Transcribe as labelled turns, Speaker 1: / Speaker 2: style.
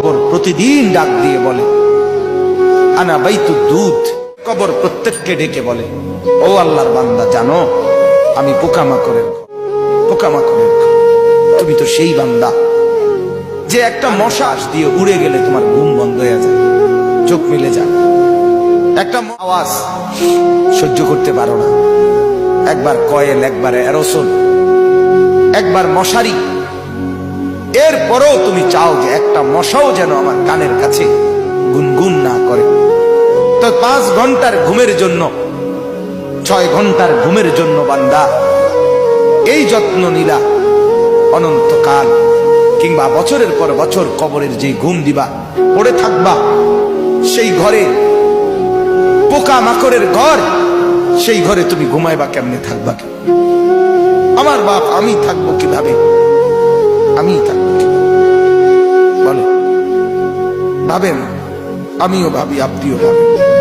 Speaker 1: কবর প্রতিদিন ডাক দিয়ে বলে আনা বাইতুদ দুধ। কবর প্রত্যেককে ডেকে বলে, ও আল্লাহর বান্দা, জানো আমি পোকামাকড়ের ঘর। পোকামাকড়ের ঘর, তুমি তো সেই বান্দা যে একটা মশা দিয়ে উড়ে গেলে তোমার ঘুম বন্ধ হয়ে যায়, চোখ মিলে যায়, একটা আওয়াজ সহ্য করতে পারো না, একবার কয়েল, একবার অ্যারোসোল, একবার মশারি, এরপরও তুমি চাও যে একটা মশাও যেন আমার কানের কাছে গুনগুন না করে। তো 5 ঘন্টার ঘুমের জন্য, 6 ঘন্টার ঘুমের জন্য বান্দা এই যত্ন নিলা, অনন্তকাল কিংবা বছরের পর বছর কবরের যে ঘুম দিবা, পড়ে থাকবা সেই ঘরে, পোকা মাকড়ের ঘর, সেই ঘরে তুমি ঘুমাইবা কেমনে, থাকবা কি? আমার বাপ, আমি থাকবো কিভাবে? আমি থাকবো কিভাবে বলে? ভাবেন, আমিও ভাবি, আপনিও ভাবেন।